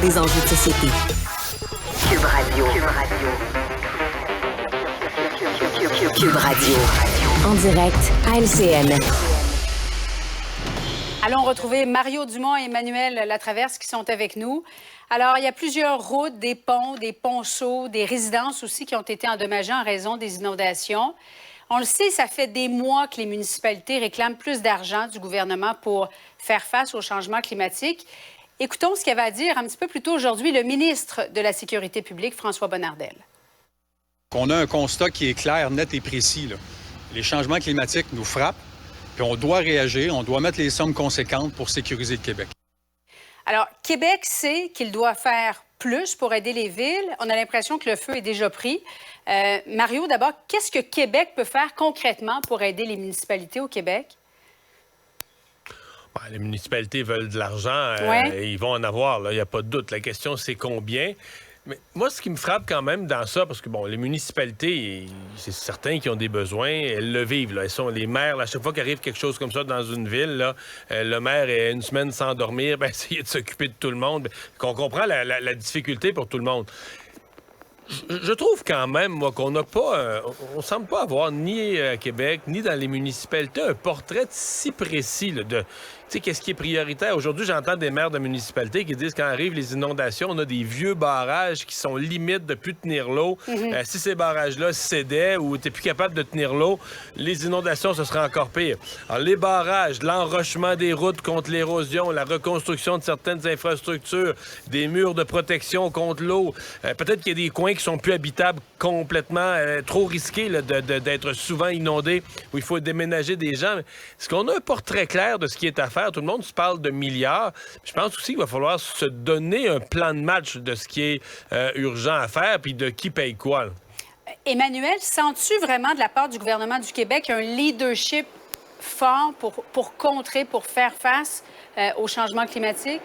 des enjeux de société. Cube Radio. Cube Radio. En direct à LCN. Allons retrouver Mario Dumont et Emmanuel Latraverse qui sont avec nous. Alors, il y a plusieurs routes, des ponceaux, des résidences aussi qui ont été endommagées en raison des inondations. On le sait, ça fait des mois que les municipalités réclament plus d'argent du gouvernement pour faire face au changement climatique. Écoutons ce qu'avait à dire un petit peu plus tôt aujourd'hui le ministre de la Sécurité publique, François Bonnardel. On a un constat qui est clair, net et précis, là. Les changements climatiques nous frappent. Puis on doit réagir, on doit mettre les sommes conséquentes pour sécuriser le Québec. Alors, Québec sait qu'il doit faire plus pour aider les villes. On a l'impression que le feu est déjà pris. Mario, d'abord, qu'est-ce que Québec peut faire concrètement pour aider les municipalités au Québec? Bon, les municipalités veulent de l'argent. Ouais. Ils vont en avoir, il n'y a pas de doute. La question, c'est combien? Mais moi, ce qui me frappe quand même dans ça, parce que, bon, les municipalités, c'est certains qui ont des besoins, elles le vivent, là. Elles sont les maires, là, à chaque fois qu'arrive quelque chose comme ça dans une ville, là, le maire est une semaine sans dormir, essayer de s'occuper de tout le monde, qu'on comprend la difficulté pour tout le monde. Je trouve quand même, moi, qu'on n'a pas... on semble pas avoir, ni à Québec, ni dans les municipalités, un portrait si précis là, de... Tu sais, qu'est-ce qui est prioritaire? Aujourd'hui, j'entends des maires de municipalités qui disent quand arrivent les inondations, on a des vieux barrages qui sont limites de plus tenir l'eau. Si ces barrages-là cédaient ou t'es plus capable de tenir l'eau, les inondations, ce serait encore pire. Alors, les barrages, l'enrochement des routes contre l'érosion, la reconstruction de certaines infrastructures, des murs de protection contre l'eau. Peut-être qu'il y a des coins qui sont plus habitables complètement, trop risqués là, d'être souvent inondés, où il faut déménager des gens. Est-ce qu'on a un portrait clair de ce qui est à faire? Tout le monde se parle de milliards. Je pense aussi qu'il va falloir se donner un plan de match de ce qui est urgent à faire, puis de qui paye quoi. Là. Emmanuel, sens-tu vraiment de la part du gouvernement du Québec un leadership fort pour contrer, pour faire face au changement climatique?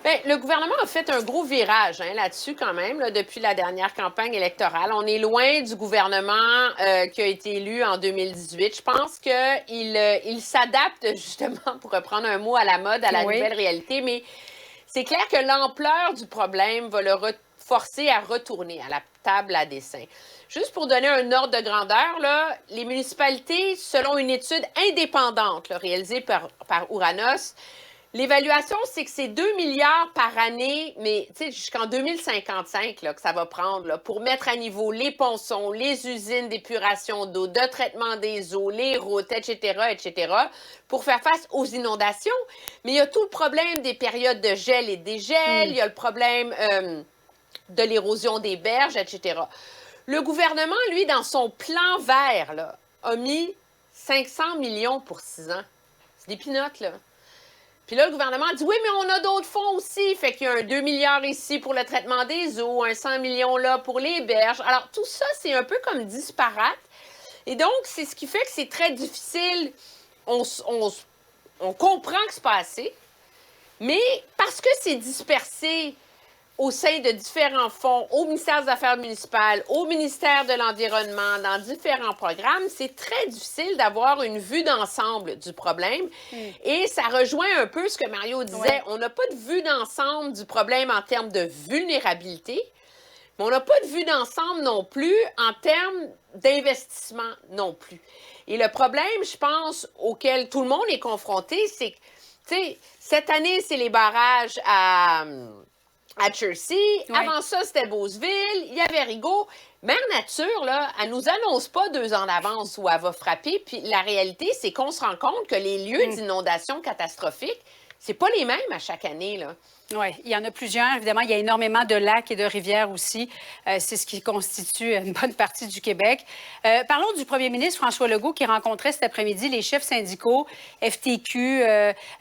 Bien, le gouvernement a fait un gros virage là-dessus quand même, là, depuis la dernière campagne électorale. On est loin du gouvernement qui a été élu en 2018. Je pense qu'il s'adapte justement, pour reprendre un mot à la mode, à la nouvelle réalité. Mais c'est clair que l'ampleur du problème va le forcer à retourner à la table à dessin. Juste pour donner un ordre de grandeur, là, les municipalités, selon une étude indépendante là, réalisée par Ouranos, l'évaluation, c'est que c'est 2 milliards par année, mais jusqu'en 2055 là, que ça va prendre là, pour mettre à niveau les ponçons, les usines d'épuration d'eau, de traitement des eaux, les routes, etc., pour faire face aux inondations. Mais il y a tout le problème des périodes de gel et dégel, il y a le problème de l'érosion des berges, etc. Le gouvernement, lui, dans son plan vert, là, a mis 500 millions pour 6 ans. C'est des pinottes, là. Puis là, le gouvernement dit, oui, mais on a d'autres fonds aussi. Fait qu'il y a un 2 milliards ici pour le traitement des eaux, un 100 millions là pour les berges. Alors, tout ça, c'est un peu comme disparate. Et donc, c'est ce qui fait que c'est très difficile. On comprend que c'est pas assez, mais parce que c'est dispersé au sein de différents fonds, au ministère des Affaires municipales, au ministère de l'Environnement, dans différents programmes, c'est très difficile d'avoir une vue d'ensemble du problème. Et ça rejoint un peu ce que Mario disait. Ouais. On n'a pas de vue d'ensemble du problème en termes de vulnérabilité, mais on n'a pas de vue d'ensemble non plus en termes d'investissement non plus. Et le problème, je pense, auquel tout le monde est confronté, c'est que, tu sais, cette année, c'est les barrages à Chelsea. Ouais. Avant ça, c'était Beauceville. Il y avait Rigaud. Mère Nature, là, elle nous annonce pas 2 ans d'avance où elle va frapper. Puis la réalité, c'est qu'on se rend compte que les lieux d'inondation catastrophiques, c'est pas les mêmes à chaque année, là. Oui, il y en a plusieurs. Évidemment, il y a énormément de lacs et de rivières aussi. C'est ce qui constitue une bonne partie du Québec. Parlons du premier ministre François Legault qui rencontrait cet après-midi les chefs syndicaux, FTQ,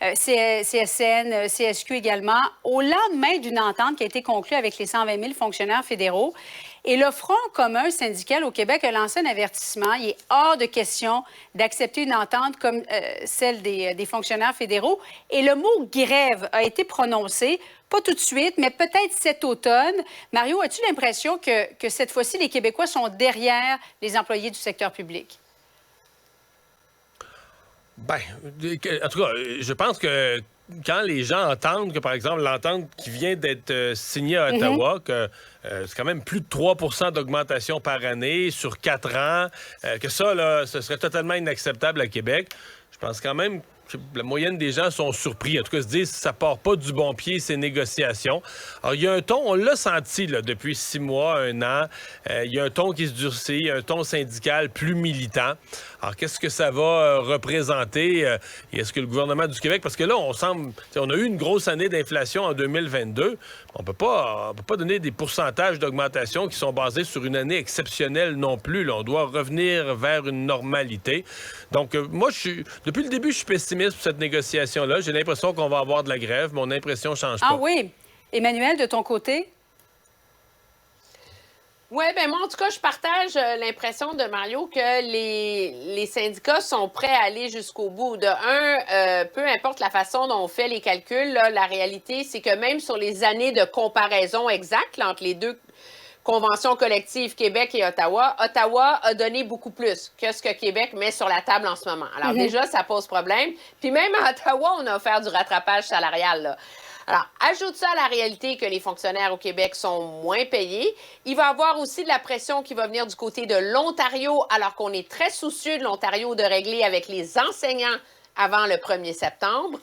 CSN, CSQ également, au lendemain d'une entente qui a été conclue avec les 120 000 fonctionnaires fédéraux. Et le Front commun syndical au Québec a lancé un avertissement. Il est hors de question d'accepter une entente comme celle des fonctionnaires fédéraux. Et le mot « grève » a été prononcé, pas tout de suite, mais peut-être cet automne. Mario, as-tu l'impression que cette fois-ci, les Québécois sont derrière les employés du secteur public? Ben, en tout cas, je pense que quand les gens entendent que, par exemple, l'entente qui vient d'être signée à Ottawa, que c'est quand même plus de 3 d'augmentation par année sur 4 ans, que ça, là, ce serait totalement inacceptable à Québec. Je pense quand même que la moyenne des gens sont surpris. En tout cas, se disent que ça part pas du bon pied, ces négociations. Alors, il y a un ton, on l'a senti là, depuis 6 mois, 1 an. Il y a un ton qui se durcit, un ton syndical plus militant. Alors, qu'est-ce que ça va représenter? Et est-ce que le gouvernement du Québec... Parce que là, on a eu une grosse année d'inflation en 2022. On peut pas donner des pourcentages d'augmentation qui sont basés sur une année exceptionnelle non plus. Là. On doit revenir vers une normalité. Donc, moi, depuis le début, je suis pessimiste pour cette négociation-là. J'ai l'impression qu'on va avoir de la grève. Mon impression ne change pas. Ah oui. Emmanuel, de ton côté? Oui, bien moi, en tout cas, je partage l'impression de Mario que les syndicats sont prêts à aller jusqu'au bout. Peu importe la façon dont on fait les calculs, là, la réalité, c'est que même sur les années de comparaison exacte là, entre les deux conventions collectives Québec et Ottawa, Ottawa a donné beaucoup plus que ce que Québec met sur la table en ce moment. Alors déjà, ça pose problème. Puis même à Ottawa, on a offert du rattrapage salarial, là. Alors, ajoute ça à la réalité que les fonctionnaires au Québec sont moins payés. Il va y avoir aussi de la pression qui va venir du côté de l'Ontario, alors qu'on est très soucieux de l'Ontario de régler avec les enseignants avant le 1er septembre.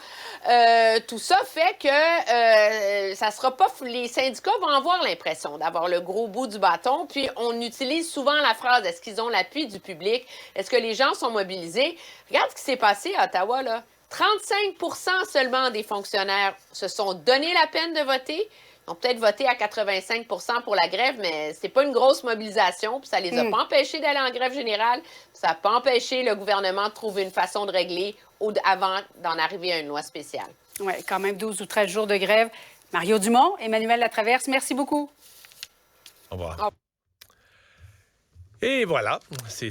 Tout ça fait que ça sera pas... Les syndicats vont avoir l'impression d'avoir le gros bout du bâton, puis on utilise souvent la phrase « Est-ce qu'ils ont l'appui du public? Est-ce que les gens sont mobilisés? » Regarde ce qui s'est passé à Ottawa, là. 35 seulement des fonctionnaires se sont donné la peine de voter. Ils ont peut-être voté à 85 pour la grève, mais c'est pas une grosse mobilisation, puis ça les a pas empêchés d'aller en grève générale, puis ça n'a pas empêché le gouvernement de trouver une façon de régler avant d'en arriver à une loi spéciale. Oui, quand même 12 ou 13 jours de grève. Mario Dumont, Emmanuel Latraverse, merci beaucoup. Au revoir. Et voilà, c'est